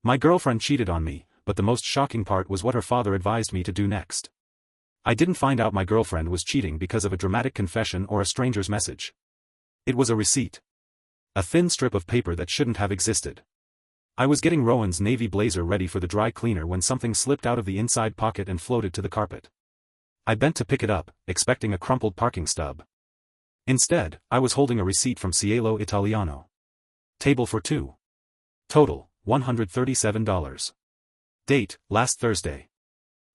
My girlfriend cheated on me, but the most shocking part was what her father advised me to do next. I didn't find out my girlfriend was cheating because of a dramatic confession or a stranger's message. It was a receipt. A thin strip of paper that shouldn't have existed. I was getting Rowan's navy blazer ready for the dry cleaner when something slipped out of the inside pocket and floated to the carpet. I bent to pick it up, expecting a crumpled parking stub. Instead, I was holding a receipt from Cielo Italiano. Table for two. Total, $137. Date, last Thursday.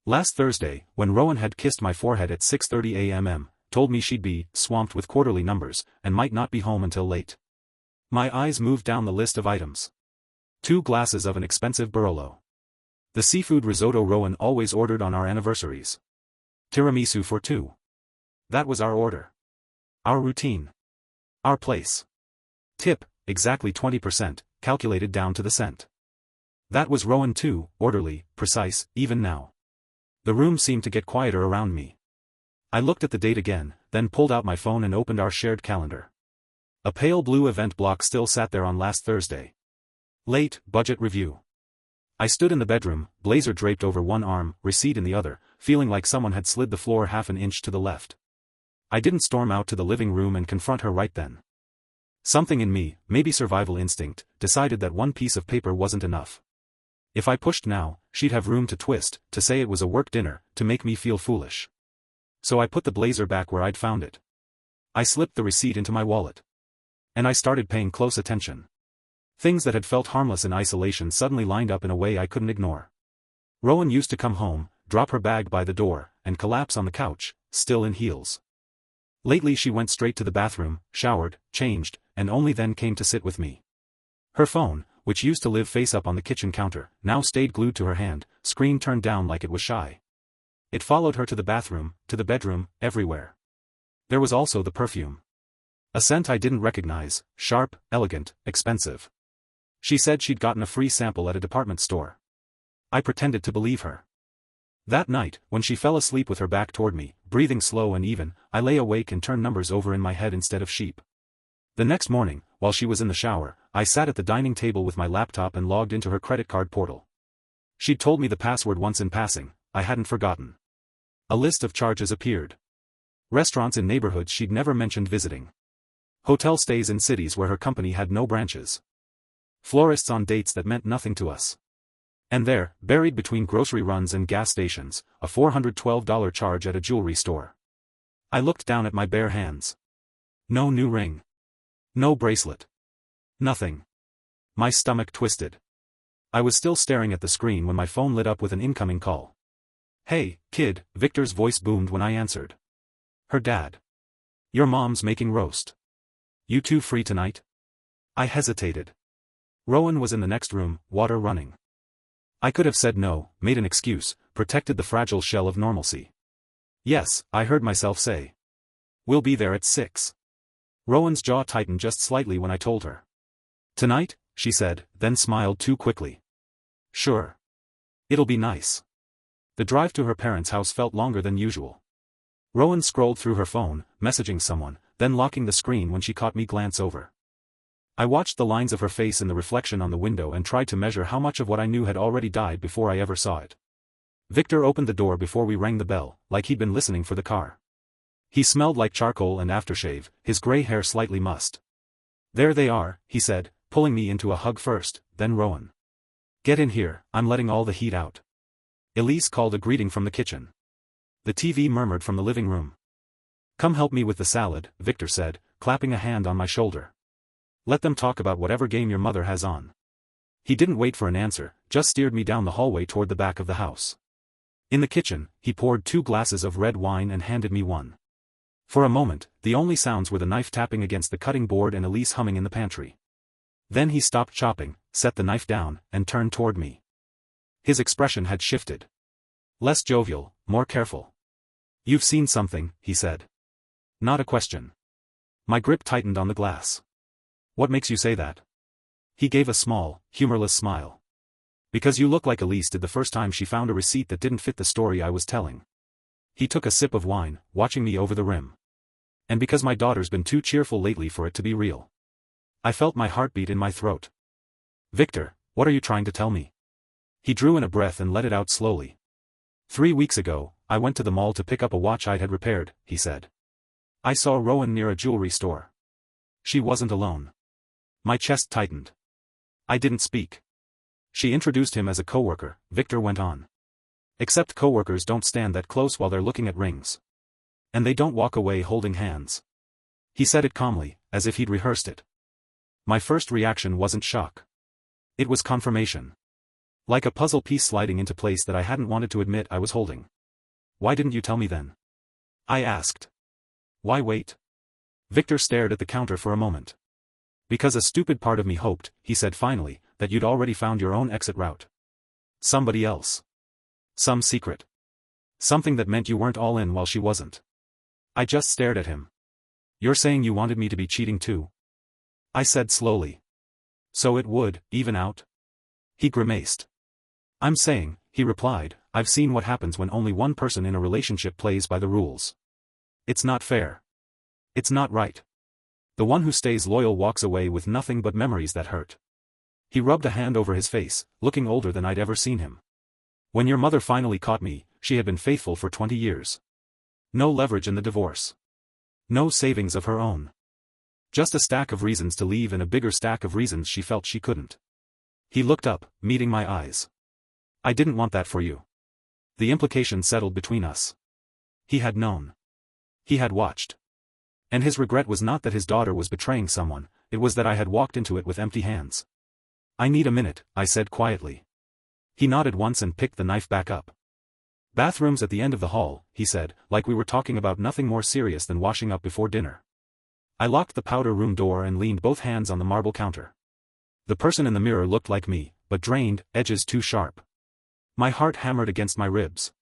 Last Thursday, when Rowan had kissed my forehead at 6:30 a.m., told me she'd be swamped with quarterly numbers and might not be home until late. My eyes moved down the list of items. 2 glasses of an expensive Barolo. The seafood risotto Rowan always ordered on our anniversaries. Tiramisu for 2. That was our order. Our routine. Our place. Tip, exactly 20%, calculated down to the cent. That was Rowan too, orderly, precise, even now. The room seemed to get quieter around me. I looked at the date again, then pulled out my phone and opened our shared calendar. A pale blue event block still sat there on last Thursday. Late, budget review. I stood in the bedroom, blazer draped over one arm, receipt in the other, feeling like someone had slid the floor half an inch to the left. I didn't storm out to the living room and confront her right then. Something in me, maybe survival instinct, decided that one piece of paper wasn't enough. If I pushed now, she'd have room to twist, to say it was a work dinner, to make me feel foolish. So I put the blazer back where I'd found it. I slipped the receipt into my wallet. And I started paying close attention. Things that had felt harmless in isolation suddenly lined up in a way I couldn't ignore. Rowan used to come home, drop her bag by the door, and collapse on the couch, still in heels. Lately she went straight to the bathroom, showered, changed, and only then came to sit with me. Her phone, which used to live face up on the kitchen counter, now stayed glued to her hand, screen turned down like it was shy. It followed her to the bathroom, to the bedroom, everywhere. There was also the perfume. A scent I didn't recognize, sharp, elegant, expensive. She said she'd gotten a free sample at a department store. I pretended to believe her. That night, when she fell asleep with her back toward me, breathing slow and even, I lay awake and turned numbers over in my head instead of sheep. The next morning, while she was in the shower, I sat at the dining table with my laptop and logged into her credit card portal. She'd told me the password once in passing, I hadn't forgotten. A list of charges appeared. Restaurants in neighborhoods she'd never mentioned visiting. Hotel stays in cities where her company had no branches. Florists on dates that meant nothing to us. And there, buried between grocery runs and gas stations, a $412 charge at a jewelry store. I looked down at my bare hands. No new ring. No bracelet. Nothing. My stomach twisted. I was still staring at the screen when my phone lit up with an incoming call. "Hey, kid," Victor's voice boomed when I answered. Her dad. "Your mom's making roast. You two free tonight?" I hesitated. Rowan was in the next room, water running. I could have said no, made an excuse, protected the fragile shell of normalcy. "Yes," I heard myself say. "We'll be there at 6. Rowan's jaw tightened just slightly when I told her. "Tonight?" she said, then smiled too quickly. "Sure. It'll be nice." The drive to her parents' house felt longer than usual. Rowan scrolled through her phone, messaging someone, then locking the screen when she caught me glance over. I watched the lines of her face in the reflection on the window and tried to measure how much of what I knew had already died before I ever saw it. Victor opened the door before we rang the bell, like he'd been listening for the car. He smelled like charcoal and aftershave, his gray hair slightly mussed. "There they are," he said, pulling me into a hug first, then Rowan. "Get in here, I'm letting all the heat out." Elise called a greeting from the kitchen. The TV murmured from the living room. "Come help me with the salad," Victor said, clapping a hand on my shoulder. "Let them talk about whatever game your mother has on." He didn't wait for an answer, just steered me down the hallway toward the back of the house. In the kitchen, he poured 2 glasses of red wine and handed me one. For a moment, the only sounds were the knife tapping against the cutting board and Elise humming in the pantry. Then he stopped chopping, set the knife down, and turned toward me. His expression had shifted. Less jovial, more careful. "You've seen something," he said. Not a question. My grip tightened on the glass. "What makes you say that?" He gave a small, humorless smile. "Because you look like Elise did the first time she found a receipt that didn't fit the story I was telling." He took a sip of wine, watching me over the rim. "And because my daughter's been too cheerful lately for it to be real." I felt my heartbeat in my throat. "Victor, what are you trying to tell me?" He drew in a breath and let it out slowly. 3 weeks ago, I went to the mall to pick up a watch I'd had repaired, he said. I saw Rowan near a jewelry store. She wasn't alone. My chest tightened. I didn't speak. She introduced him as a coworker, Victor went on. Except coworkers don't stand that close while they're looking at rings. And they don't walk away holding hands. He said it calmly, as if he'd rehearsed it. My first reaction wasn't shock. It was confirmation. Like a puzzle piece sliding into place that I hadn't wanted to admit I was holding. Why didn't you tell me then? I asked. Why wait? Victor stared at the counter for a moment. Because a stupid part of me hoped, he said finally, that you'd already found your own exit route. Somebody else. Some secret. Something that meant you weren't all in while she wasn't. I just stared at him. You're saying you wanted me to be cheating too? I said slowly. So it would even out? He grimaced. I'm saying, he replied, I've seen what happens when only one person in a relationship plays by the rules. It's not fair. It's not right. The one who stays loyal walks away with nothing but memories that hurt. He rubbed a hand over his face, looking older than I'd ever seen him. When your mother finally caught me, she had been faithful for 20 years. No leverage in the divorce. No savings of her own. Just a stack of reasons to leave and a bigger stack of reasons she felt she couldn't. He looked up, meeting my eyes. I didn't want that for you. The implication settled between us. He had known. He had watched. And his regret was not that his daughter was betraying someone, it was that I had walked into it with empty hands. I need a minute, I said quietly. He nodded once and picked the knife back up. Bathrooms at the end of the hall, he said, like we were talking about nothing more serious than washing up before dinner. I locked the powder room door and leaned both hands on the marble counter. The person in the mirror looked like me, but drained, edges too sharp. My heart hammered against my ribs.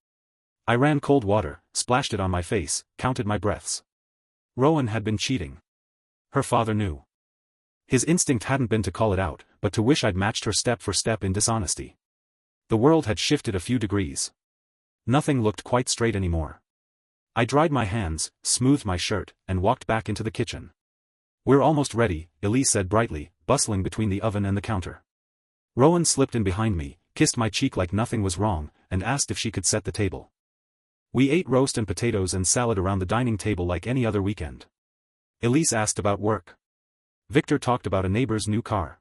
I ran cold water, splashed it on my face, counted my breaths. Rowan had been cheating. Her father knew. His instinct hadn't been to call it out, but to wish I'd matched her step for step in dishonesty. The world had shifted a few degrees. Nothing looked quite straight anymore. I dried my hands, smoothed my shirt, and walked back into the kitchen. We're almost ready, Elise said brightly, bustling between the oven and the counter. Rowan slipped in behind me, kissed my cheek like nothing was wrong, and asked if she could set the table. We ate roast and potatoes and salad around the dining table like any other weekend. Elise asked about work. Victor talked about a neighbor's new car.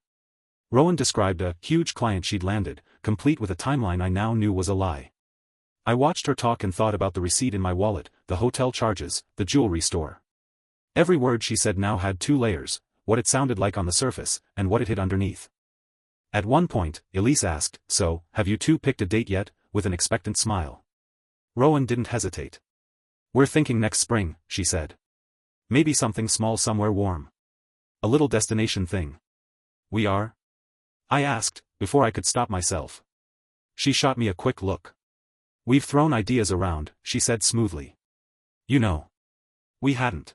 Rowan described a huge client she'd landed, complete with a timeline I now knew was a lie. I watched her talk and thought about the receipt in my wallet, the hotel charges, the jewelry store. Every word she said now had two layers, what it sounded like on the surface, and what it hid underneath. At one point, Elise asked, so, have you two picked a date yet, with an expectant smile. Rowan didn't hesitate. We're thinking next spring, she said. Maybe something small somewhere warm. A little destination thing. We are? I asked, before I could stop myself. She shot me a quick look. We've thrown ideas around, she said smoothly. You know. We hadn't.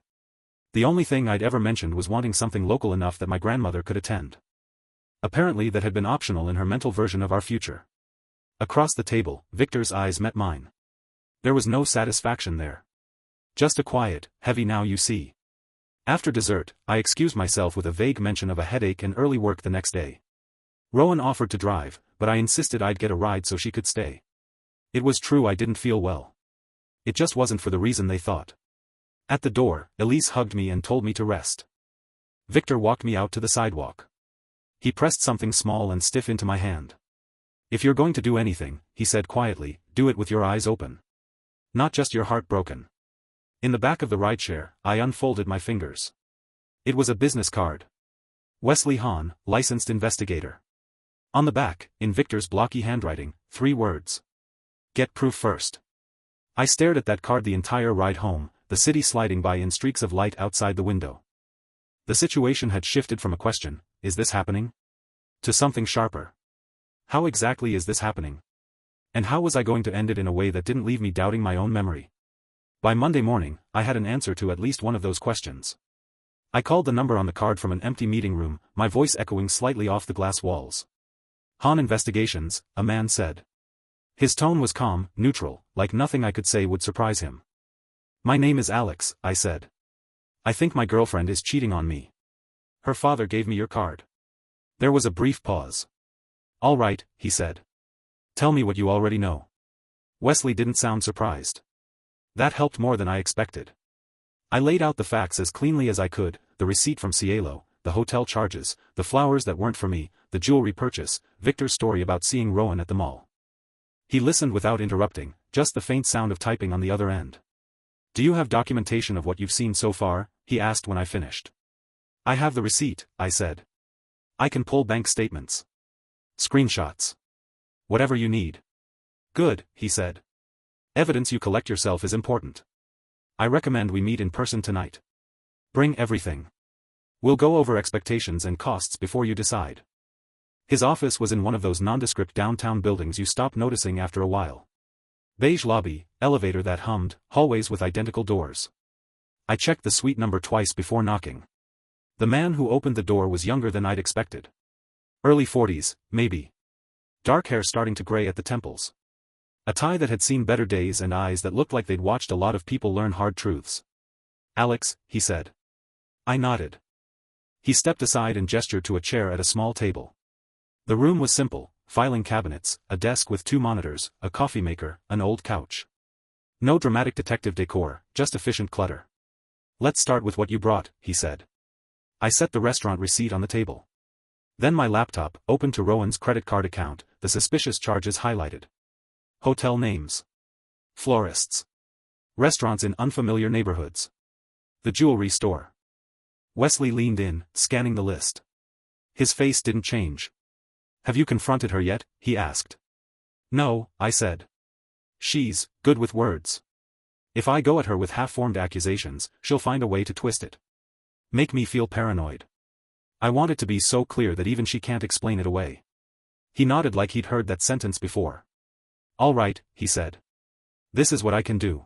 The only thing I'd ever mentioned was wanting something local enough that my grandmother could attend. Apparently that had been optional in her mental version of our future. Across the table, Victor's eyes met mine. There was no satisfaction there. Just a quiet, heavy now you see. After dessert, I excused myself with a vague mention of a headache and early work the next day. Rowan offered to drive, but I insisted I'd get a ride so she could stay. It was true I didn't feel well. It just wasn't for the reason they thought. At the door, Elise hugged me and told me to rest. Victor walked me out to the sidewalk. He pressed something small and stiff into my hand. If you're going to do anything, he said quietly, do it with your eyes open. Not just your heart broken. In the back of the rideshare, I unfolded my fingers. It was a business card. Wesley Hahn, licensed investigator. On the back, in Victor's blocky handwriting, 3 words. Get proof first. I stared at that card the entire ride home, the city sliding by in streaks of light outside the window. The situation had shifted from a question, is this happening? To something sharper. How exactly is this happening? And how was I going to end it in a way that didn't leave me doubting my own memory? By Monday morning, I had an answer to at least one of those questions. I called the number on the card from an empty meeting room, my voice echoing slightly off the glass walls. Hahn Investigations, a man said. His tone was calm, neutral, like nothing I could say would surprise him. My name is Alex, I said. I think my girlfriend is cheating on me. Her father gave me your card. There was a brief pause. All right, he said. Tell me what you already know. Wesley didn't sound surprised. That helped more than I expected. I laid out the facts as cleanly as I could, the receipt from Cielo, the hotel charges, the flowers that weren't for me, the jewelry purchase, Victor's story about seeing Rowan at the mall. He listened without interrupting, just the faint sound of typing on the other end. Do you have documentation of what you've seen so far? He asked when I finished. I have the receipt, I said. I can pull bank statements. Screenshots. Whatever you need. Good, he said. Evidence you collect yourself is important. I recommend we meet in person tonight. Bring everything. We'll go over expectations and costs before you decide. His office was in one of those nondescript downtown buildings you stop noticing after a while. Beige lobby, elevator that hummed, hallways with identical doors. I checked the suite number twice before knocking. The man who opened the door was younger than I'd expected. Early 40s, maybe. Dark hair starting to gray at the temples. A tie that had seen better days and eyes that looked like they'd watched a lot of people learn hard truths. Alex, he said. I nodded. He stepped aside and gestured to a chair at a small table. The room was simple, filing cabinets, a desk with 2 monitors, a coffee maker, an old couch. No dramatic detective decor, just efficient clutter. Let's start with what you brought, he said. I set the restaurant receipt on the table. Then my laptop, opened to Rowan's credit card account, the suspicious charges highlighted. Hotel names. Florists. Restaurants in unfamiliar neighborhoods. The jewelry store. Wesley leaned in, scanning the list. His face didn't change. Have you confronted her yet? He asked. No, I said. She's good with words. If I go at her with half-formed accusations, she'll find a way to twist it. Make me feel paranoid. I want it to be so clear that even she can't explain it away. He nodded like he'd heard that sentence before. All right, he said. This is what I can do.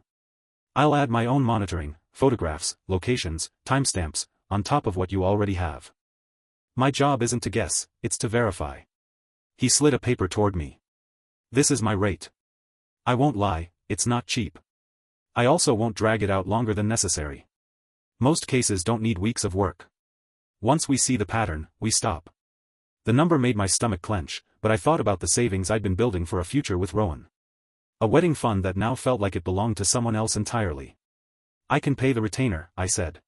I'll add my own monitoring, photographs, locations, timestamps, on top of what you already have. My job isn't to guess, it's to verify. He slid a paper toward me. This is my rate. I won't lie, it's not cheap. I also won't drag it out longer than necessary. Most cases don't need weeks of work. Once we see the pattern, we stop. The number made my stomach clench, but I thought about the savings I'd been building for a future with Rowan. A wedding fund that now felt like it belonged to someone else entirely. I can pay the retainer, I said.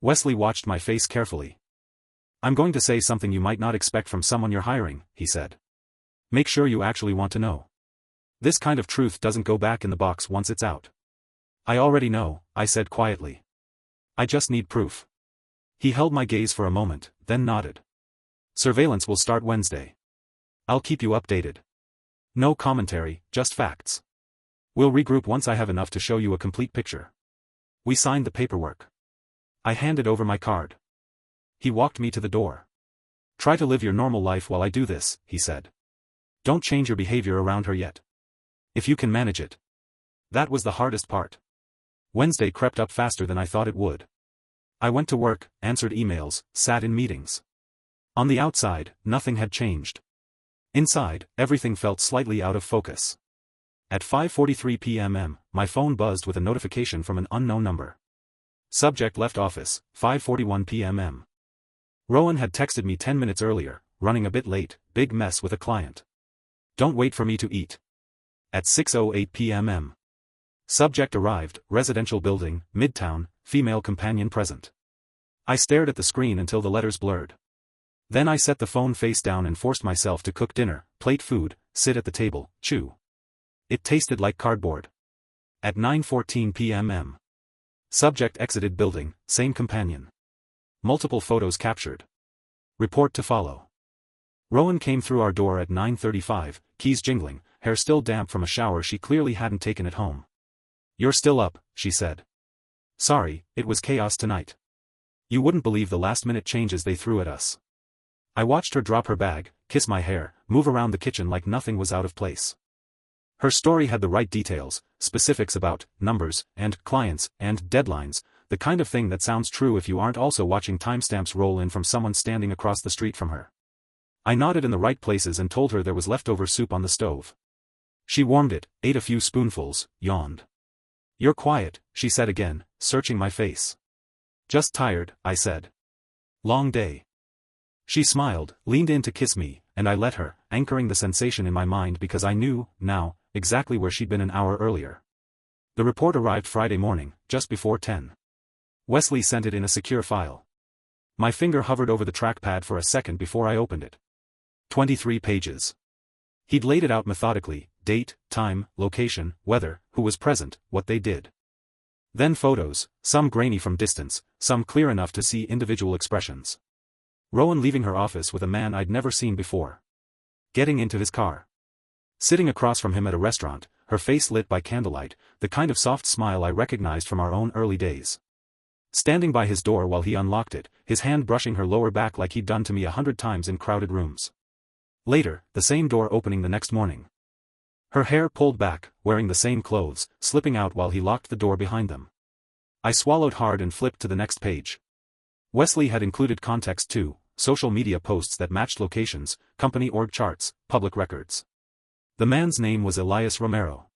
Wesley watched my face carefully. I'm going to say something you might not expect from someone you're hiring, he said. Make sure you actually want to know. This kind of truth doesn't go back in the box once it's out. I already know, I said quietly. I just need proof. He held my gaze for a moment, then nodded. Surveillance will start Wednesday. I'll keep you updated. No commentary, just facts. We'll regroup once I have enough to show you a complete picture. We signed the paperwork. I handed over my card. He walked me to the door. Try to live your normal life while I do this, he said. Don't change your behavior around her yet. If you can manage it. That was the hardest part. Wednesday crept up faster than I thought it would. I went to work, answered emails, sat in meetings. On the outside, nothing had changed. Inside, everything felt slightly out of focus. At 5:43 p.m., my phone buzzed with a notification from an unknown number. Subject left office, 5:41 p.m. Rowan had texted me 10 minutes earlier, running a bit late, big mess with a client. Don't wait for me to eat. At 6:08 p.m. Subject arrived, residential building, Midtown, female companion present. I stared at the screen until the letters blurred. Then I set the phone face down and forced myself to cook dinner, plate food, sit at the table, chew. It tasted like cardboard. At 9:14 p.m. Subject exited building, same companion. Multiple photos captured. Report to follow. Rowan came through our door at 9:35, keys jingling, hair still damp from a shower she clearly hadn't taken at home. You're still up, she said. Sorry, it was chaos tonight. You wouldn't believe the last-minute changes they threw at us. I watched her drop her bag, kiss my hair, move around the kitchen like nothing was out of place. Her story had the right details, specifics about numbers, and clients, and deadlines, the kind of thing that sounds true if you aren't also watching timestamps roll in from someone standing across the street from her. I nodded in the right places and told her there was leftover soup on the stove. She warmed it, ate a few spoonfuls, yawned. You're quiet, she said again, searching my face. Just tired, I said. Long day. She smiled, leaned in to kiss me, and I let her, anchoring the sensation in my mind because I knew, now, exactly where she'd been an hour earlier. The report arrived Friday morning, just before 10. Wesley sent it in a secure file. My finger hovered over the trackpad for a second before I opened it. 23 pages. He'd laid it out methodically: date, time, location, weather, who was present, what they did. Then photos, some grainy from distance, some clear enough to see individual expressions. Rowan leaving her office with a man I'd never seen before. Getting into his car. Sitting across from him at a restaurant, her face lit by candlelight, the kind of soft smile I recognized from our own early days. Standing by his door while he unlocked it, his hand brushing her lower back like he'd done to me 100 times in crowded rooms. Later, the same door opening the next morning. Her hair pulled back, wearing the same clothes, slipping out while he locked the door behind them. I swallowed hard and flipped to the next page. Wesley had included context too, social media posts that matched locations, company org charts, public records. The man's name was Elias Romero.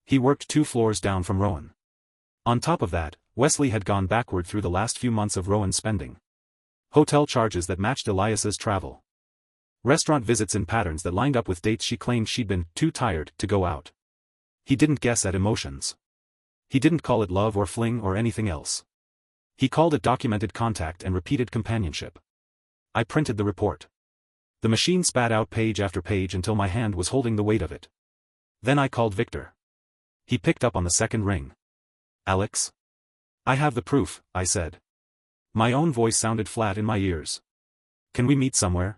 He worked 2 floors down from Rowan. On top of that, Wesley had gone backward through the last few months of Rowan's spending. Hotel charges that matched Elias's travel. Restaurant visits in patterns that lined up with dates she claimed she'd been too tired to go out. He didn't guess at emotions. He didn't call it love or fling or anything else. He called it documented contact and repeated companionship. I printed the report. The machine spat out page after page until my hand was holding the weight of it. Then I called Victor. He picked up on the second ring. Alex? I have the proof, I said. My own voice sounded flat in my ears. Can we meet somewhere?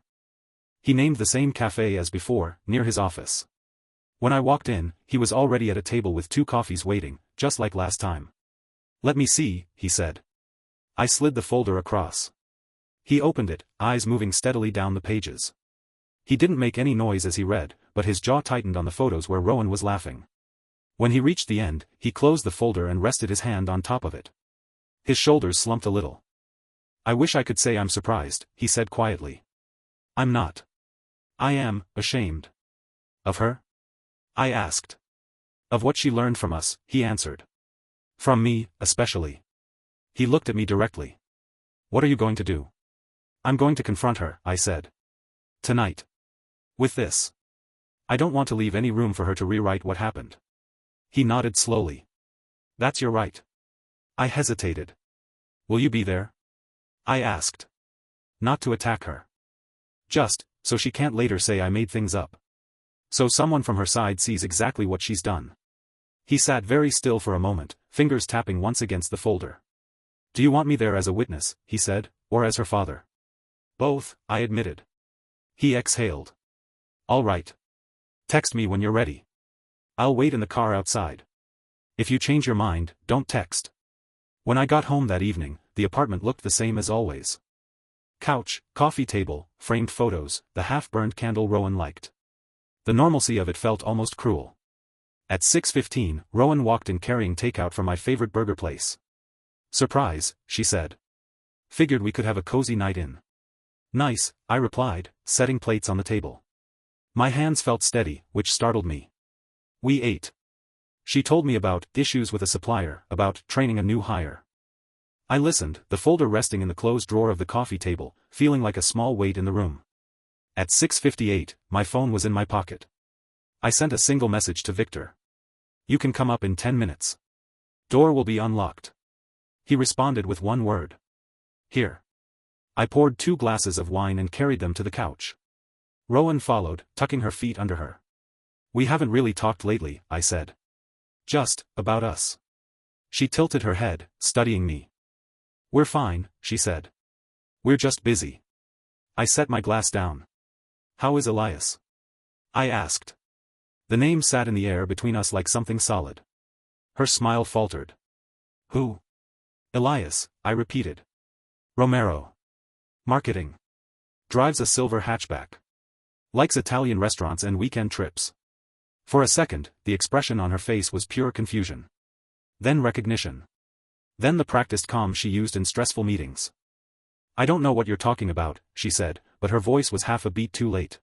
He named the same cafe as before, near his office. When I walked in, he was already at a table with 2 coffees waiting, just like last time. Let me see, he said. I slid the folder across. He opened it, eyes moving steadily down the pages. He didn't make any noise as he read, but his jaw tightened on the photos where Rowan was laughing. When he reached the end, he closed the folder and rested his hand on top of it. His shoulders slumped a little. I wish I could say I'm surprised, he said quietly. I'm not. I am ashamed. Of her? I asked. Of what she learned from us, he answered. From me, especially. He looked at me directly. What are you going to do? I'm going to confront her, I said. Tonight. With this. I don't want to leave any room for her to rewrite what happened. He nodded slowly. That's your right. I hesitated. Will you be there? I asked. Not to attack her. Just, so she can't later say I made things up. So someone from her side sees exactly what she's done. He sat very still for a moment, fingers tapping once against the folder. Do you want me there as a witness, he said, or as her father? Both, I admitted. He exhaled. All right. Text me when you're ready. I'll wait in the car outside. If you change your mind, don't text. When I got home that evening, the apartment looked the same as always. Couch, coffee table, framed photos, the half-burned candle Rowan liked. The normalcy of it felt almost cruel. At 6:15, Rowan walked in carrying takeout from my favorite burger place. Surprise, she said. Figured we could have a cozy night in. Nice, I replied, setting plates on the table. My hands felt steady, which startled me. We ate. She told me about issues with a supplier, about training a new hire. I listened, the folder resting in the closed drawer of the coffee table, feeling like a small weight in the room. At 6:58, my phone was in my pocket. I sent a single message to Victor. You can come up in 10 minutes. Door will be unlocked. He responded with one word. Here. I poured 2 glasses of wine and carried them to the couch. Rowan followed, tucking her feet under her. We haven't really talked lately, I said. Just, about us. She tilted her head, studying me. We're fine, she said. We're just busy. I set my glass down. How is Elias? I asked. The name sat in the air between us like something solid. Her smile faltered. Who? Elias, I repeated. Romero. Marketing. Drives a silver hatchback. Likes Italian restaurants and weekend trips. For a second, the expression on her face was pure confusion. Then recognition. Then the practiced calm she used in stressful meetings. I don't know what you're talking about, she said, but her voice was half a beat too late.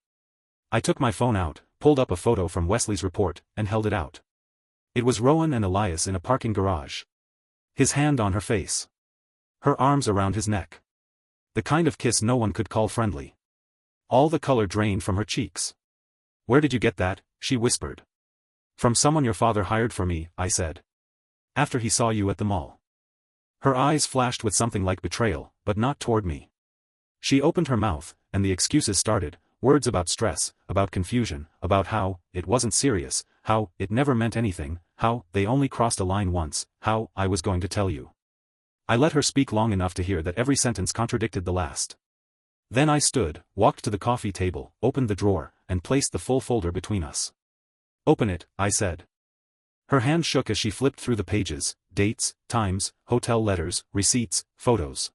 I took my phone out, pulled up a photo from Wesley's report, and held it out. It was Rowan and Elias in a parking garage. His hand on her face. Her arms around his neck. The kind of kiss no one could call friendly. All the color drained from her cheeks. "Where did you get that?" she whispered. "From someone your father hired for me," I said. "After he saw you at the mall." Her eyes flashed with something like betrayal, but not toward me. She opened her mouth, and the excuses started, words about stress, about confusion, about how it wasn't serious, how it never meant anything, how they only crossed a line once, how I was going to tell you. I let her speak long enough to hear that every sentence contradicted the last. Then I stood, walked to the coffee table, opened the drawer, and placed the full folder between us. "Open it," I said. Her hand shook as she flipped through the pages, dates, times, hotel letters, receipts, photos.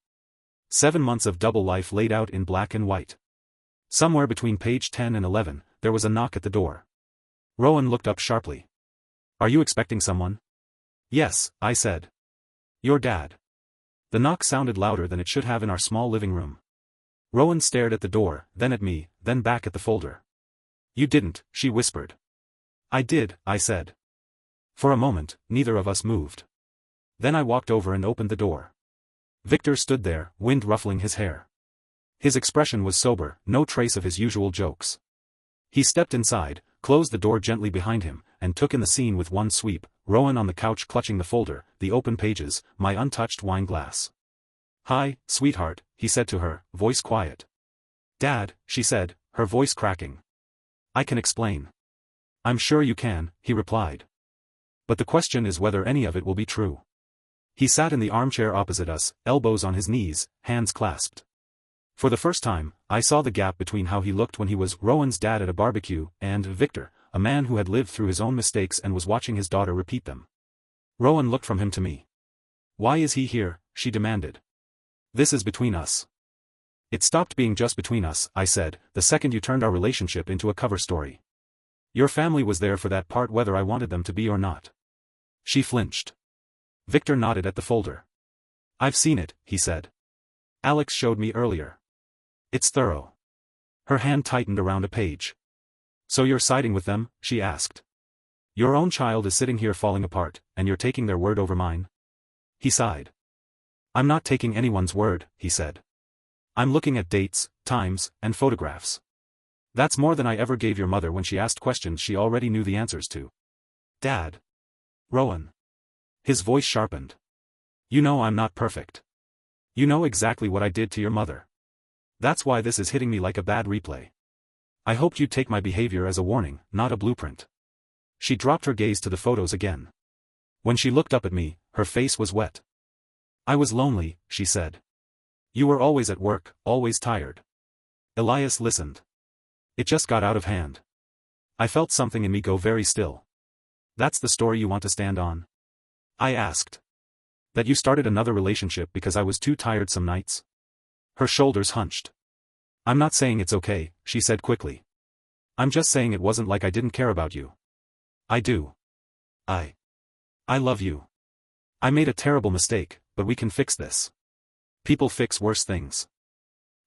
7 months of double life laid out in black and white. Somewhere between page 10 and 11, there was a knock at the door. Rowan looked up sharply. "Are you expecting someone?" "Yes," I said. "Your dad." The knock sounded louder than it should have in our small living room. Rowan stared at the door, then at me, then back at the folder. "You didn't," she whispered. "I did," I said. For a moment, neither of us moved. Then I walked over and opened the door. Victor stood there, wind ruffling his hair. His expression was sober, no trace of his usual jokes. He stepped inside, closed the door gently behind him, and took in the scene with one sweep, Rowan on the couch clutching the folder, the open pages, my untouched wine glass. "Hi, sweetheart," he said to her, voice quiet. "Dad," she said, her voice cracking. "I can explain." "I'm sure you can," he replied. "But the question is whether any of it will be true." He sat in the armchair opposite us, elbows on his knees, hands clasped. For the first time, I saw the gap between how he looked when he was Rowan's dad at a barbecue, and Victor, a man who had lived through his own mistakes and was watching his daughter repeat them. Rowan looked from him to me. "Why is he here?" she demanded. "This is between us." "It stopped being just between us," I said, "the second you turned our relationship into a cover story. Your family was there for that part whether I wanted them to be or not." She flinched. Victor nodded at the folder. "I've seen it," he said. "Alex showed me earlier. It's thorough." Her hand tightened around a page. "So you're siding with them?" she asked. "Your own child is sitting here falling apart, and you're taking their word over mine?" He sighed. "I'm not taking anyone's word," he said. "I'm looking at dates, times, and photographs. That's more than I ever gave your mother when she asked questions she already knew the answers to." "Dad." "Rowan." His voice sharpened. "You know I'm not perfect. You know exactly what I did to your mother. That's why this is hitting me like a bad replay. I hoped you'd take my behavior as a warning, not a blueprint." She dropped her gaze to the photos again. When she looked up at me, her face was wet. "I was lonely," she said. "You were always at work, always tired." Elias listened. "It just got out of hand. I felt something in me go very still." "That's the story you want to stand on?" I asked. "That you started another relationship because I was too tired some nights?" Her shoulders hunched. "I'm not saying it's okay," she said quickly. "I'm just saying it wasn't like I didn't care about you. I do. I love you. I made a terrible mistake, but we can fix this. People fix worse things."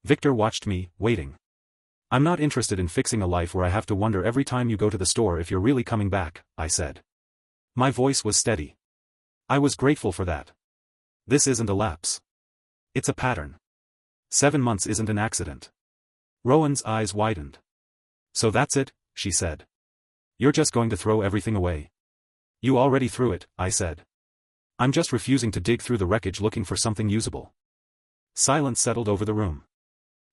Victor watched me, waiting. "I'm not interested in fixing a life where I have to wonder every time you go to the store if you're really coming back," I said. My voice was steady. I was grateful for that. "This isn't a lapse. It's a pattern. 7 months isn't an accident." Rowan's eyes widened. "So that's it," she said. "You're just going to throw everything away?" "You already threw it," I said. "I'm just refusing to dig through the wreckage looking for something usable." Silence settled over the room.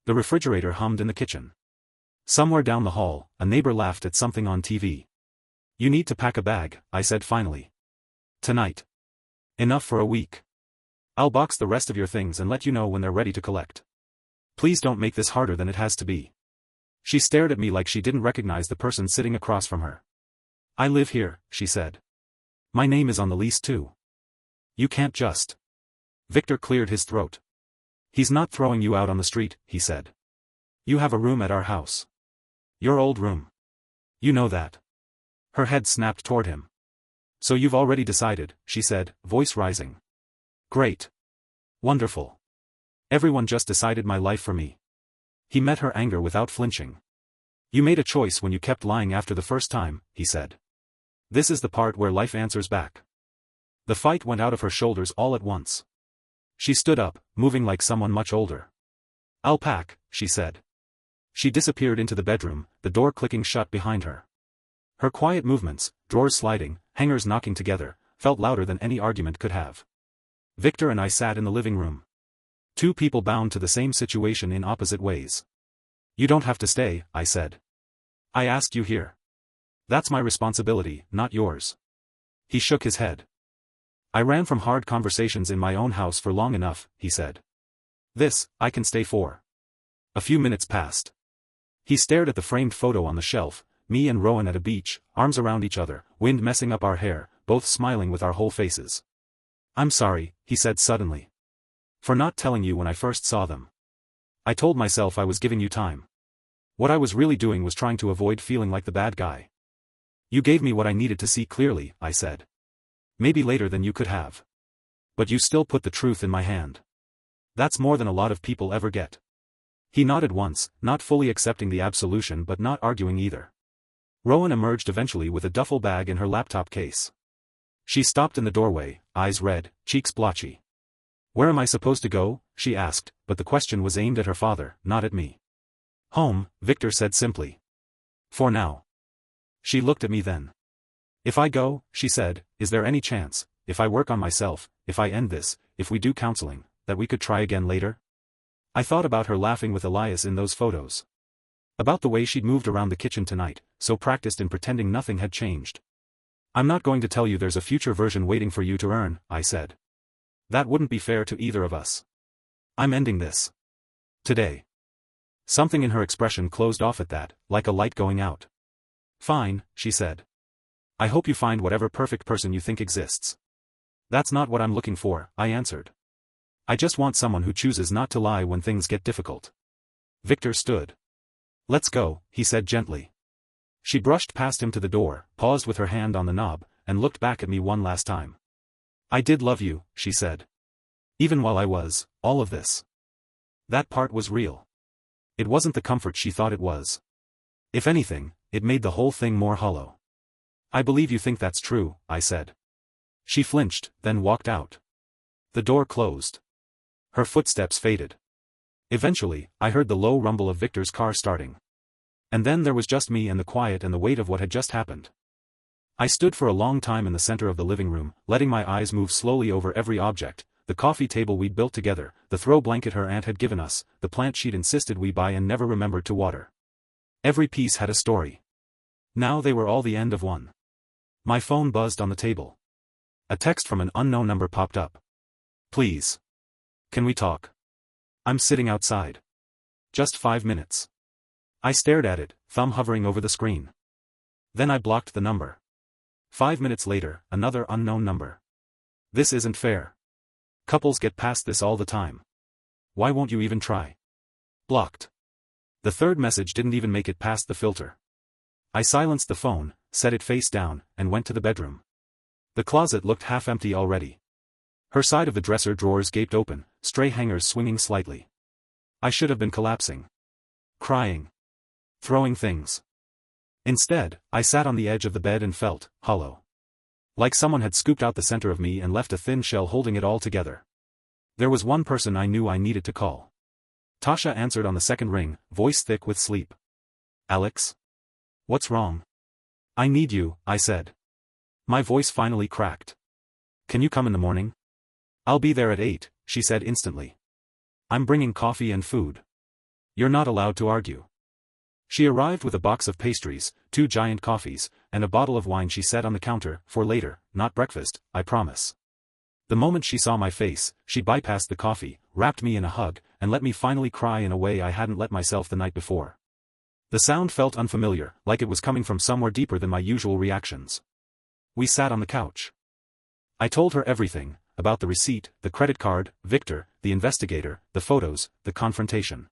The refrigerator hummed in the kitchen. Somewhere down the hall, a neighbor laughed at something on TV. "You need to pack a bag," I said finally. "Tonight. Enough for a week. I'll box the rest of your things and let you know when they're ready to collect. Please don't make this harder than it has to be." She stared at me like she didn't recognize the person sitting across from her. "I live here," she said. "My name is on the lease too. You can't just." Victor cleared his throat. "He's not throwing you out on the street," he said. "You have a room at our house. Your old room. You know that." Her head snapped toward him. "So you've already decided," she said, voice rising. "Great. Wonderful. Everyone just decided my life for me." He met her anger without flinching. "You made a choice when you kept lying after the first time," he said. "This is the part where life answers back." The fight went out of her shoulders all at once. She stood up, moving like someone much older. "I'll pack," she said. She disappeared into the bedroom, the door clicking shut behind her. Her quiet movements, drawers sliding, hangers knocking together, felt louder than any argument could have. Victor and I sat in the living room. Two people bound to the same situation in opposite ways. You don't have to stay, I said. I asked you here. That's my responsibility, not yours. He shook his head. I ran from hard conversations in my own house for long enough, he said. This, I can stay for. A few minutes passed. He stared at the framed photo on the shelf, me and Rowan at a beach, arms around each other, wind messing up our hair, both smiling with our whole faces. I'm sorry, he said suddenly. For not telling you when I first saw them. I told myself I was giving you time. What I was really doing was trying to avoid feeling like the bad guy. You gave me what I needed to see clearly, I said. Maybe later than you could have. But you still put the truth in my hand. That's more than a lot of people ever get. He nodded once, not fully accepting the absolution but not arguing either. Rowan emerged eventually with a duffel bag in her laptop case. She stopped in the doorway, eyes red, cheeks blotchy. Where am I supposed to go? She asked, but the question was aimed at her father, not at me. Home, Victor said simply. For now. She looked at me then. If I go, she said, is there any chance, if I work on myself, if I end this, if we do counseling, that we could try again later? I thought about her laughing with Elias in those photos. About the way she'd moved around the kitchen tonight, so practiced in pretending nothing had changed. I'm not going to tell you there's a future version waiting for you to earn, I said. That wouldn't be fair to either of us. I'm ending this. Today. Something in her expression closed off at that, like a light going out. Fine, she said. I hope you find whatever perfect person you think exists. That's not what I'm looking for, I answered. I just want someone who chooses not to lie when things get difficult. Victor stood. Let's go, he said gently. She brushed past him to the door, paused with her hand on the knob, and looked back at me one last time. I did love you, she said. Even while I was, all of this. That part was real. It wasn't the comfort she thought it was. If anything, it made the whole thing more hollow. I believe you think that's true, I said. She flinched, then walked out. The door closed. Her footsteps faded. Eventually, I heard the low rumble of Victor's car starting. And then there was just me and the quiet and the weight of what had just happened. I stood for a long time in the center of the living room, letting my eyes move slowly over every object, the coffee table we'd built together, the throw blanket her aunt had given us, the plant she'd insisted we buy and never remembered to water. Every piece had a story. Now they were all the end of one. My phone buzzed on the table. A text from an unknown number popped up. Please. Can we talk? I'm sitting outside. Just 5 minutes. I stared at it, thumb hovering over the screen. Then I blocked the number. 5 minutes later, another unknown number. This isn't fair. Couples get past this all the time. Why won't you even try? Blocked. The third message didn't even make it past the filter. I silenced the phone, set it face down, and went to the bedroom. The closet looked half empty already. Her side of the dresser drawers gaped open, stray hangers swinging slightly. I should have been collapsing. Crying. Throwing things. Instead, I sat on the edge of the bed and felt hollow. Like someone had scooped out the center of me and left a thin shell holding it all together. There was one person I knew I needed to call. Tasha answered on the second ring, voice thick with sleep. Alex? What's wrong? I need you, I said. My voice finally cracked. Can you come in the morning? I'll be there at 8, she said instantly. I'm bringing coffee and food. You're not allowed to argue. She arrived with a box of pastries, 2 giant coffees, and a bottle of wine she set on the counter, for later, not breakfast, I promise. The moment she saw my face, she bypassed the coffee, wrapped me in a hug, and let me finally cry in a way I hadn't let myself the night before. The sound felt unfamiliar, like it was coming from somewhere deeper than my usual reactions. We sat on the couch. I told her everything, about the receipt, the credit card, Victor, the investigator, the photos, the confrontation.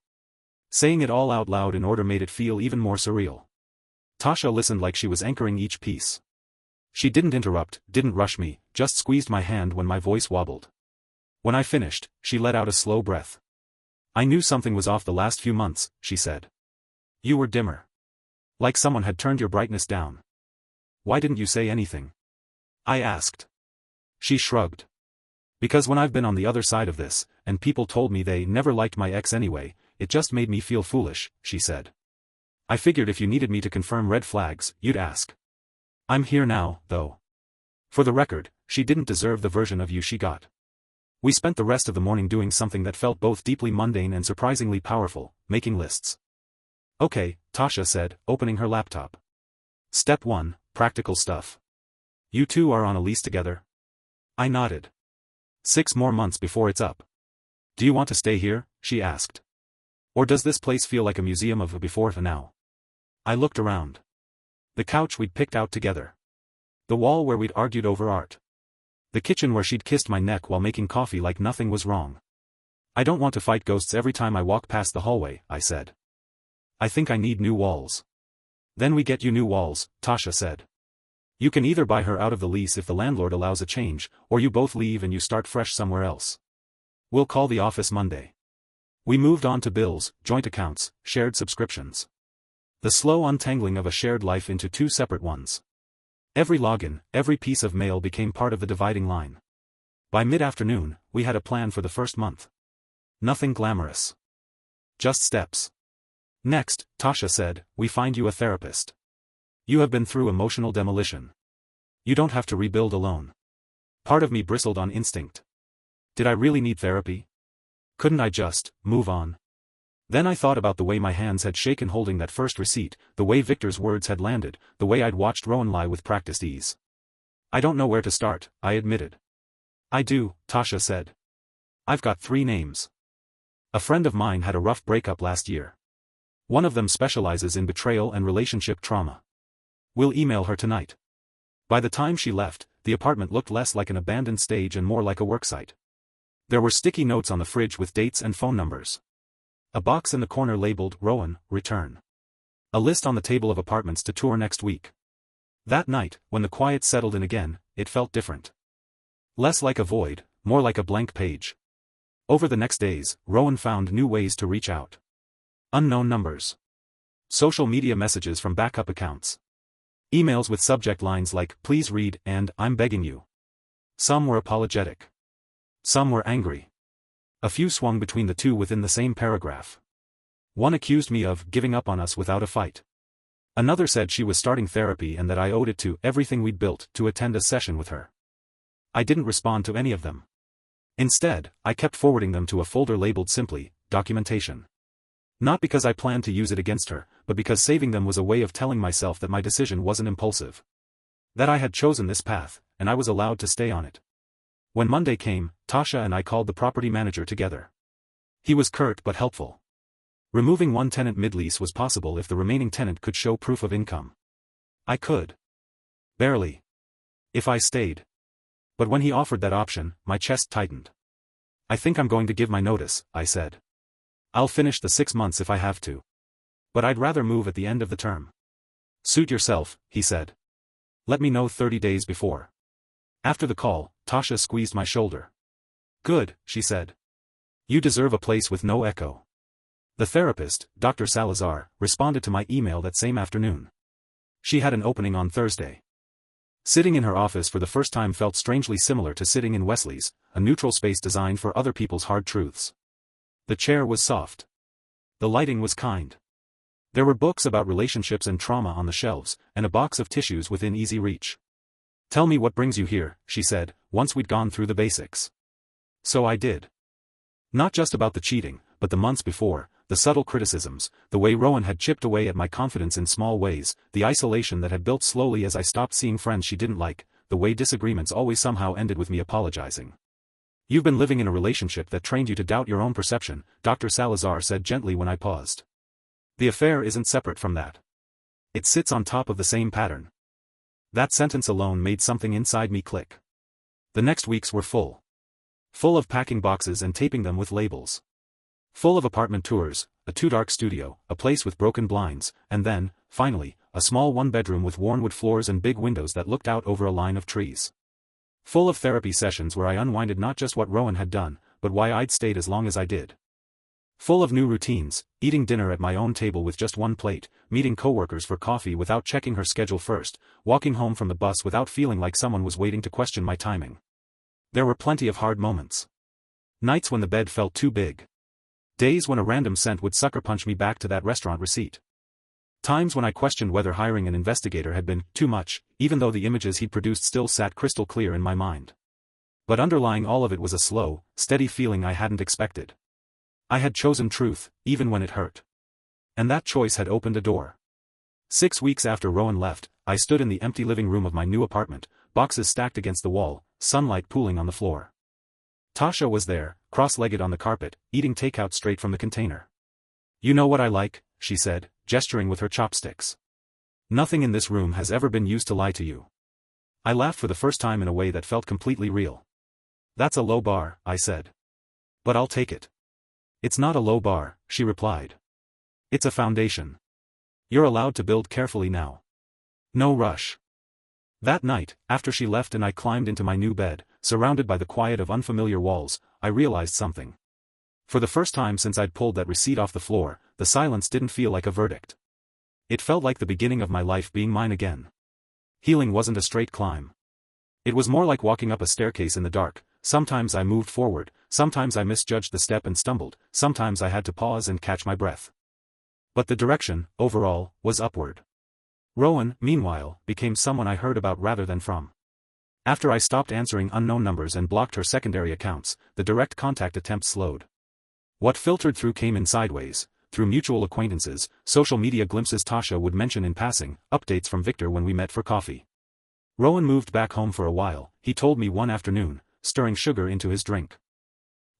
Saying it all out loud in order made it feel even more surreal. Tasha listened like she was anchoring each piece. She didn't interrupt, didn't rush me, just squeezed my hand when my voice wobbled. When I finished, she let out a slow breath. I knew something was off the last few months, she said. You were dimmer. Like someone had turned your brightness down. Why didn't you say anything? I asked. She shrugged. Because when I've been on the other side of this, and people told me they never liked my ex anyway, it just made me feel foolish, she said. I figured if you needed me to confirm red flags, you'd ask. I'm here now, though. For the record, she didn't deserve the version of you she got. We spent the rest of the morning doing something that felt both deeply mundane and surprisingly powerful, making lists. Okay, Tasha said, opening her laptop. Step 1, practical stuff. You two are on a lease together? I nodded. 6 more months before it's up. Do you want to stay here? She asked. Or does this place feel like a museum of a before and now? I looked around. The couch we'd picked out together. The wall where we'd argued over art. The kitchen where she'd kissed my neck while making coffee like nothing was wrong. I don't want to fight ghosts every time I walk past the hallway, I said. I think I need new walls. Then we get you new walls, Tasha said. You can either buy her out of the lease if the landlord allows a change, or you both leave and you start fresh somewhere else. We'll call the office Monday. We moved on to bills, joint accounts, shared subscriptions. The slow untangling of a shared life into 2 separate ones. Every login, every piece of mail became part of the dividing line. By mid-afternoon, we had a plan for the first month. Nothing glamorous. Just steps. Next, Tasha said, we find you a therapist. You have been through emotional demolition. You don't have to rebuild alone. Part of me bristled on instinct. Did I really need therapy? Couldn't I just move on? Then I thought about the way my hands had shaken holding that first receipt, the way Victor's words had landed, the way I'd watched Rowan lie with practiced ease. I don't know where to start, I admitted. I do, Tasha said. I've got 3 names. A friend of mine had a rough breakup last year. One of them specializes in betrayal and relationship trauma. We'll email her tonight. By the time she left, the apartment looked less like an abandoned stage and more like a worksite. There were sticky notes on the fridge with dates and phone numbers. A box in the corner labeled, Rowan, return. A list on the table of apartments to tour next week. That night, when the quiet settled in again, it felt different. Less like a void, more like a blank page. Over the next days, Rowan found new ways to reach out. Unknown numbers. Social media messages from backup accounts. Emails with subject lines like, please read, and, I'm begging you. Some were apologetic. Some were angry. A few swung between the two within the same paragraph. One accused me of giving up on us without a fight. Another said she was starting therapy and that I owed it to everything we'd built to attend a session with her. I didn't respond to any of them. Instead, I kept forwarding them to a folder labeled simply, documentation. Not because I planned to use it against her, but because saving them was a way of telling myself that my decision wasn't impulsive. That I had chosen this path, and I was allowed to stay on it. When Monday came, Tasha and I called the property manager together. He was curt but helpful. Removing one tenant mid-lease was possible if the remaining tenant could show proof of income. I could. Barely. If I stayed. But when he offered that option, my chest tightened. I think I'm going to give my notice, I said. I'll finish the 6 months if I have to. But I'd rather move at the end of the term. Suit yourself, he said. Let me know 30 days before. After the call, Tasha squeezed my shoulder. Good, she said. You deserve a place with no echo. The therapist, Dr. Salazar, responded to my email that same afternoon. She had an opening on Thursday. Sitting in her office for the first time felt strangely similar to sitting in Wesley's, a neutral space designed for other people's hard truths. The chair was soft. The lighting was kind. There were books about relationships and trauma on the shelves, and a box of tissues within easy reach. Tell me what brings you here, she said, once we'd gone through the basics. So I did. Not just about the cheating, but the months before, the subtle criticisms, the way Rowan had chipped away at my confidence in small ways, the isolation that had built slowly as I stopped seeing friends she didn't like, the way disagreements always somehow ended with me apologizing. You've been living in a relationship that trained you to doubt your own perception, Dr. Salazar said gently when I paused. The affair isn't separate from that. It sits on top of the same pattern. That sentence alone made something inside me click. The next weeks were full. Full of packing boxes and taping them with labels. Full of apartment tours, a too-dark studio, a place with broken blinds, and then, finally, a small one-bedroom with worn wood floors and big windows that looked out over a line of trees. Full of therapy sessions where I unwinded not just what Rowan had done, but why I'd stayed as long as I did. Full of new routines, eating dinner at my own table with just one plate, meeting coworkers for coffee without checking her schedule first, walking home from the bus without feeling like someone was waiting to question my timing. There were plenty of hard moments. Nights when the bed felt too big. Days when a random scent would sucker punch me back to that restaurant receipt. Times when I questioned whether hiring an investigator had been too much, even though the images he'd produced still sat crystal clear in my mind. But underlying all of it was a slow, steady feeling I hadn't expected. I had chosen truth, even when it hurt. And that choice had opened a door. 6 weeks after Rowan left, I stood in the empty living room of my new apartment, boxes stacked against the wall, sunlight pooling on the floor. Tasha was there, cross-legged on the carpet, eating takeout straight from the container. "You know what I like," she said, gesturing with her chopsticks. "Nothing in this room has ever been used to lie to you." I laughed for the first time in a way that felt completely real. "That's a low bar," I said. "But I'll take it." "It's not a low bar," she replied. "It's a foundation. You're allowed to build carefully now. No rush." That night, after she left and I climbed into my new bed, surrounded by the quiet of unfamiliar walls, I realized something. For the first time since I'd pulled that receipt off the floor, the silence didn't feel like a verdict. It felt like the beginning of my life being mine again. Healing wasn't a straight climb. It was more like walking up a staircase in the dark. Sometimes I moved forward, sometimes I misjudged the step and stumbled, sometimes I had to pause and catch my breath. But the direction, overall, was upward. Rowan, meanwhile, became someone I heard about rather than from. After I stopped answering unknown numbers and blocked her secondary accounts, the direct contact attempts slowed. What filtered through came in sideways, through mutual acquaintances, social media glimpses Tasha would mention in passing, updates from Victor when we met for coffee. Rowan moved back home for a while, he told me one afternoon, stirring sugar into his drink.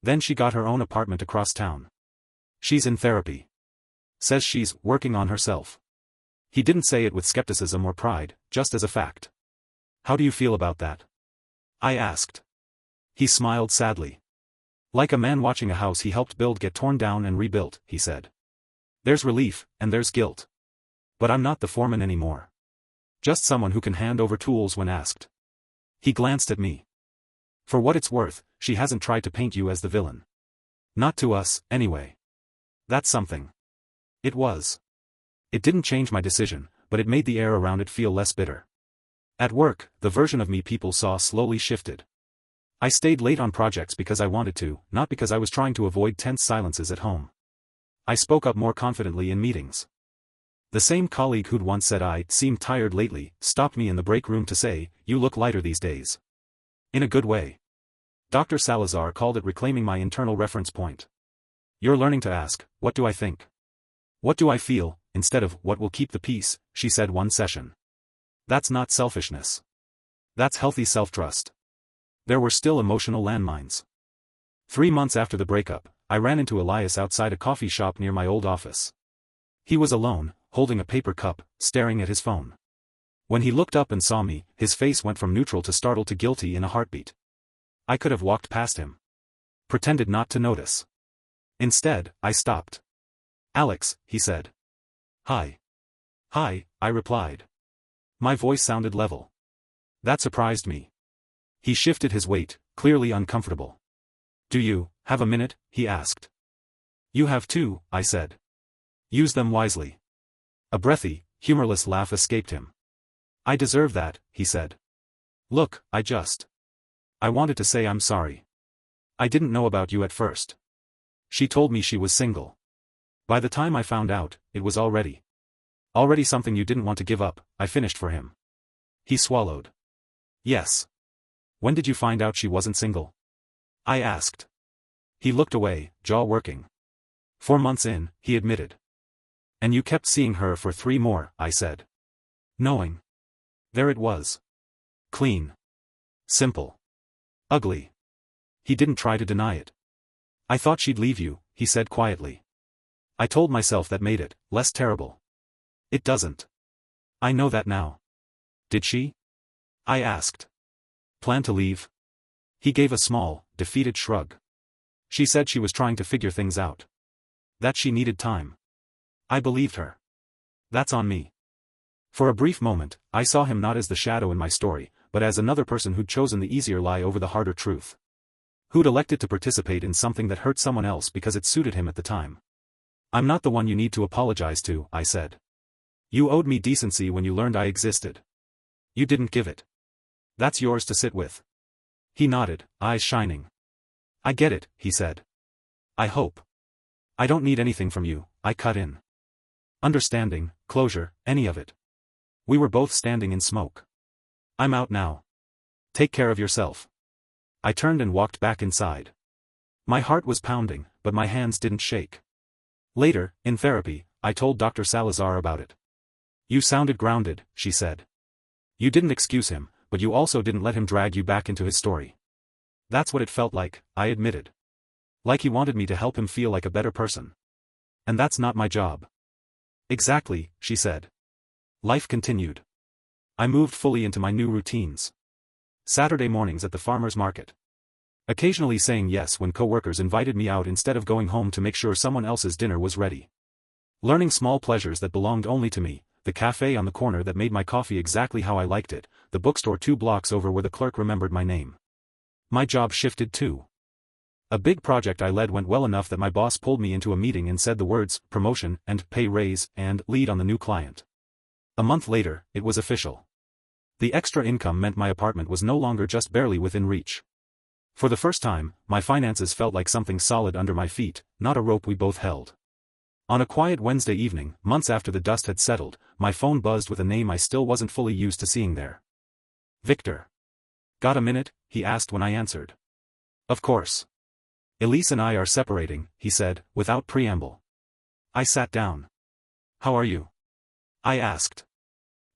Then she got her own apartment across town. "She's in therapy. Says she's working on herself." He didn't say it with skepticism or pride, just as a fact. "How do you feel about that?" I asked. He smiled sadly. "Like a man watching a house he helped build get torn down and rebuilt," he said. "There's relief, and there's guilt. But I'm not the foreman anymore. Just someone who can hand over tools when asked." He glanced at me. "For what it's worth, she hasn't tried to paint you as the villain. Not to us, anyway. That's something." It was. It didn't change my decision, but it made the air around it feel less bitter. At work, the version of me people saw slowly shifted. I stayed late on projects because I wanted to, not because I was trying to avoid tense silences at home. I spoke up more confidently in meetings. The same colleague who'd once said I seemed tired lately, stopped me in the break room to say, "You look lighter these days." In a good way. Dr. Salazar called it reclaiming my internal reference point. "You're learning to ask, what do I think? What do I feel, instead of what will keep the peace," she said one session. That's not selfishness. That's healthy self-trust. There were still emotional landmines. 3 months after the breakup, I ran into Elias outside a coffee shop near my old office. He was alone, holding a paper cup, staring at his phone. When he looked up and saw me, his face went from neutral to startled to guilty in a heartbeat. I could have walked past him. Pretended not to notice. Instead, I stopped. "Alex," he said. "Hi." "Hi," I replied. My voice sounded level. That surprised me. He shifted his weight, clearly uncomfortable. "Do you have a minute?" he asked. "You have two," I said. "Use them wisely." A breathy, humorless laugh escaped him. "I deserve that," he said. "Look, I wanted to say I'm sorry. I didn't know about you at first. She told me she was single. By the time I found out, it was already something you didn't want to give up," I finished for him. He swallowed. "Yes. When did you find out she wasn't single?" I asked. He looked away, jaw working. 4 months in, he admitted. "And you kept seeing her for 3 more, I said. Knowing. There it was. Clean. Simple. Ugly. He didn't try to deny it. "I thought she'd leave you," he said quietly. I told myself that made it less terrible. It doesn't. I know that now. "Did she?" I asked. "Plan to leave?" He gave a small, defeated shrug. "She said she was trying to figure things out. That she needed time." I believed her. That's on me. For a brief moment, I saw him not as the shadow in my story, but as another person who'd chosen the easier lie over the harder truth. Who'd elected to participate in something that hurt someone else because it suited him at the time. "I'm not the one you need to apologize to," I said. "You owed me decency when you learned I existed. You didn't give it. That's yours to sit with." He nodded, eyes shining. "I get it," he said. "I hope. I don't need anything from you," I cut in. Understanding, closure, any of it. We were both standing in smoke. I'm out now. Take care of yourself. I turned and walked back inside. My heart was pounding, but my hands didn't shake. Later, in therapy, I told Dr. Salazar about it. You sounded grounded, she said. You didn't excuse him, but you also didn't let him drag you back into his story. That's what it felt like, I admitted. Like he wanted me to help him feel like a better person. And that's not my job. Exactly, she said. Life continued. I moved fully into my new routines. Saturday mornings at the farmer's market. Occasionally saying yes when coworkers invited me out instead of going home to make sure someone else's dinner was ready. Learning small pleasures that belonged only to me, the cafe on the corner that made my coffee exactly how I liked it, the bookstore 2 blocks over where the clerk remembered my name. My job shifted too. A big project I led went well enough that my boss pulled me into a meeting and said the words, promotion, and pay raise, and lead on the new client. A month later, it was official. The extra income meant my apartment was no longer just barely within reach. For the first time, my finances felt like something solid under my feet, not a rope we both held. On a quiet Wednesday evening, months after the dust had settled, my phone buzzed with a name I still wasn't fully used to seeing there. Victor. Got a minute? He asked when I answered. Of course. Elise and I are separating, he said, without preamble. I sat down. How are you? I asked.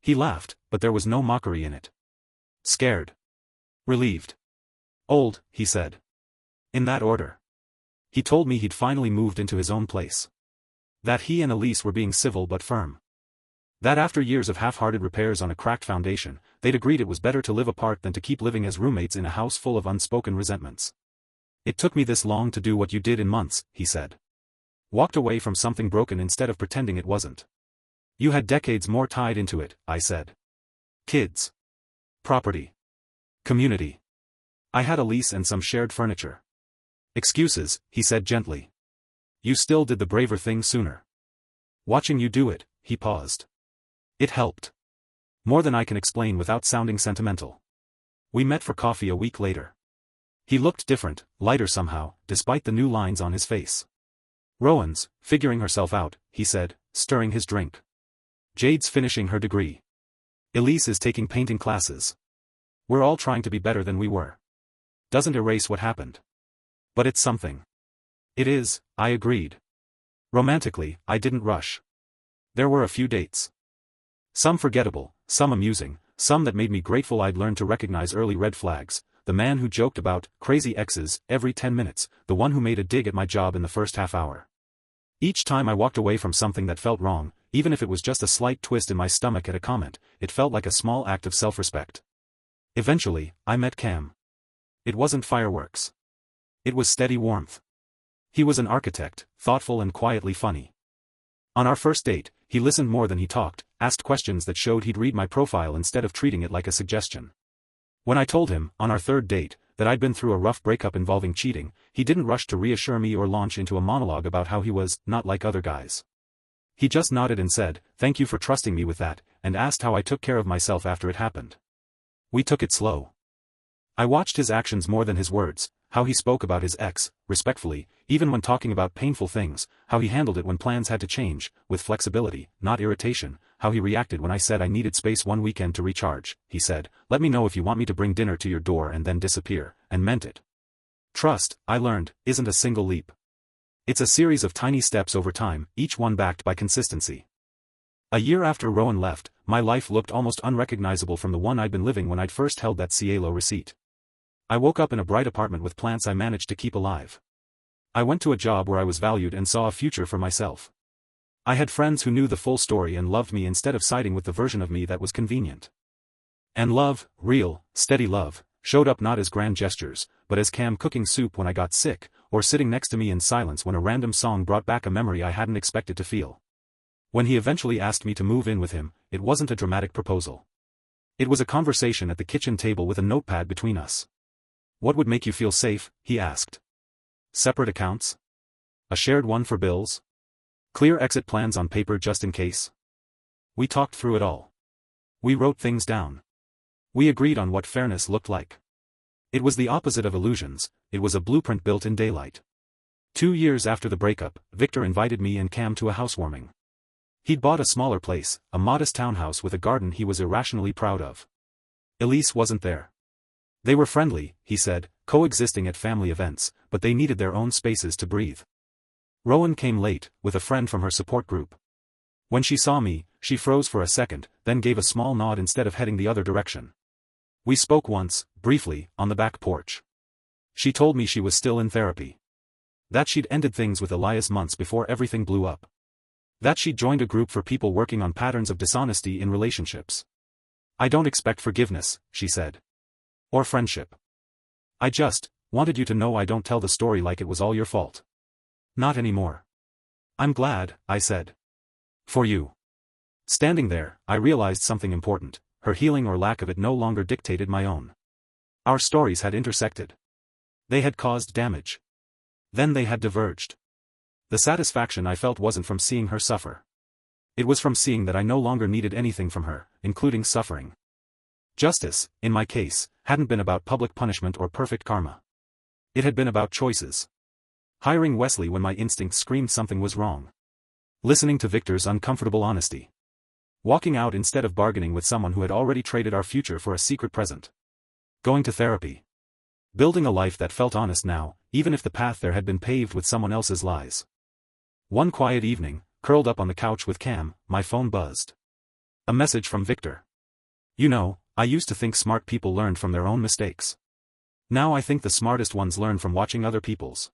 He laughed, but there was no mockery in it. Scared. Relieved. Old, he said. In that order. He told me he'd finally moved into his own place. That he and Elise were being civil but firm. That after years of half-hearted repairs on a cracked foundation, they'd agreed it was better to live apart than to keep living as roommates in a house full of unspoken resentments. It took me this long to do what you did in months, he said. Walked away from something broken instead of pretending it wasn't. You had decades more tied into it, I said. Kids. Property. Community. I had Elise and some shared furniture. Excuses, he said gently. You still did the braver thing sooner. Watching you do it, he paused. It helped. More than I can explain without sounding sentimental. We met for coffee a week later. He looked different, lighter somehow, despite the new lines on his face. Rowan's, figuring herself out, he said, stirring his drink. Jade's finishing her degree. Elise is taking painting classes. We're all trying to be better than we were. Doesn't erase what happened. But it's something. It is, I agreed. Romantically, I didn't rush. There were a few dates. Some forgettable, some amusing, some that made me grateful I'd learned to recognize early red flags, the man who joked about crazy exes every 10 minutes, the one who made a dig at my job in the first half hour. Each time I walked away from something that felt wrong, even if it was just a slight twist in my stomach at a comment, it felt like a small act of self-respect. Eventually, I met Cam. It wasn't fireworks. It was steady warmth. He was an architect, thoughtful and quietly funny. On our first date, he listened more than he talked, asked questions that showed he'd read my profile instead of treating it like a suggestion. When I told him, on our third date, that I'd been through a rough breakup involving cheating, he didn't rush to reassure me or launch into a monologue about how he was not like other guys. He just nodded and said, "Thank you for trusting me with that," and asked how I took care of myself after it happened. We took it slow. I watched his actions more than his words, how he spoke about his ex, respectfully, even when talking about painful things, how he handled it when plans had to change, with flexibility, not irritation, how he reacted when I said I needed space one weekend to recharge. He said, "Let me know if you want me to bring dinner to your door," and then disappear, and meant it. Trust, I learned, isn't a single leap. It's a series of tiny steps over time, each one backed by consistency. A year after Rowan left, my life looked almost unrecognizable from the one I'd been living when I'd first held that Cielo receipt. I woke up in a bright apartment with plants I managed to keep alive. I went to a job where I was valued and saw a future for myself. I had friends who knew the full story and loved me instead of siding with the version of me that was convenient. And love, real, steady love, showed up not as grand gestures, but as Cam cooking soup when I got sick, or sitting next to me in silence when a random song brought back a memory I hadn't expected to feel. When he eventually asked me to move in with him, it wasn't a dramatic proposal. It was a conversation at the kitchen table with a notepad between us. "What would make you feel safe?" he asked. Separate accounts? A shared one for bills? Clear exit plans on paper just in case? We talked through it all. We wrote things down. We agreed on what fairness looked like. It was the opposite of illusions, it was a blueprint built in daylight. 2 years after the breakup, Victor invited me and Cam to a housewarming. He'd bought a smaller place, a modest townhouse with a garden he was irrationally proud of. Elise wasn't there. They were friendly, he said, coexisting at family events, but they needed their own spaces to breathe. Rowan came late, with a friend from her support group. When she saw me, she froze for a second, then gave a small nod instead of heading the other direction. We spoke once, briefly, on the back porch. She told me she was still in therapy. That she'd ended things with Elias months before everything blew up. That she'd joined a group for people working on patterns of dishonesty in relationships. I don't expect forgiveness, she said. Or friendship. I just wanted you to know I don't tell the story like it was all your fault. Not anymore. I'm glad, I said. For you. Standing there, I realized something important. Her healing or lack of it no longer dictated my own. Our stories had intersected. They had caused damage. Then they had diverged. The satisfaction I felt wasn't from seeing her suffer. It was from seeing that I no longer needed anything from her, including suffering. Justice, in my case, hadn't been about public punishment or perfect karma. It had been about choices. Hiring Wesley when my instincts screamed something was wrong. Listening to Victor's uncomfortable honesty. Walking out instead of bargaining with someone who had already traded our future for a secret present. Going to therapy. Building a life that felt honest now, even if the path there had been paved with someone else's lies. One quiet evening, curled up on the couch with Cam, my phone buzzed. A message from Victor. You know, I used to think smart people learned from their own mistakes. Now I think the smartest ones learn from watching other people's.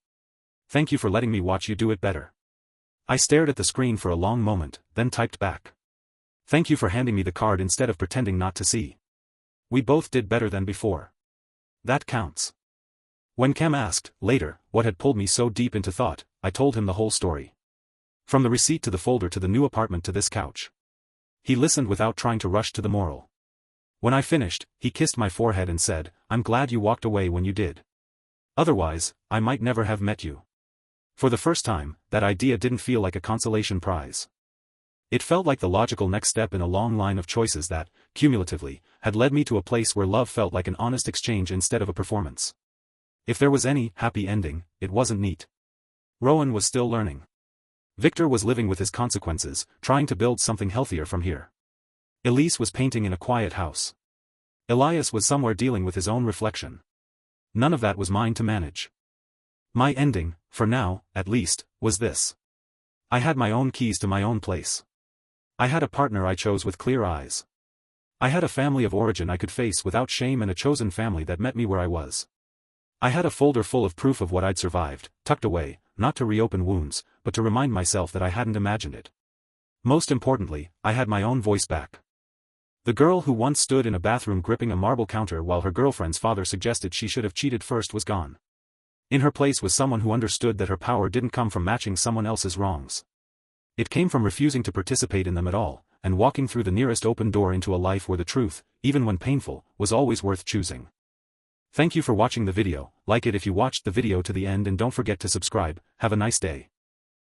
Thank you for letting me watch you do it better. I stared at the screen for a long moment, then typed back. Thank you for handing me the card instead of pretending not to see. We both did better than before. That counts. When Cam asked, later, what had pulled me so deep into thought, I told him the whole story. From the receipt to the folder to the new apartment to this couch. He listened without trying to rush to the moral. When I finished, he kissed my forehead and said, I'm glad you walked away when you did. Otherwise, I might never have met you. For the first time, that idea didn't feel like a consolation prize. It felt like the logical next step in a long line of choices that, cumulatively, had led me to a place where love felt like an honest exchange instead of a performance. If there was any happy ending, it wasn't neat. Rowan was still learning. Victor was living with his consequences, trying to build something healthier from here. Elise was painting in a quiet house. Elias was somewhere dealing with his own reflection. None of that was mine to manage. My ending, for now, at least, was this. I had my own keys to my own place. I had a partner I chose with clear eyes. I had a family of origin I could face without shame and a chosen family that met me where I was. I had a folder full of proof of what I'd survived, tucked away, not to reopen wounds, but to remind myself that I hadn't imagined it. Most importantly, I had my own voice back. The girl who once stood in a bathroom gripping a marble counter while her girlfriend's father suggested she should have cheated first was gone. In her place was someone who understood that her power didn't come from matching someone else's wrongs. It came from refusing to participate in them at all, and walking through the nearest open door into a life where the truth, even when painful, was always worth choosing. Thank you for watching the video, like it if you watched the video to the end and don't forget to subscribe. Have a nice day.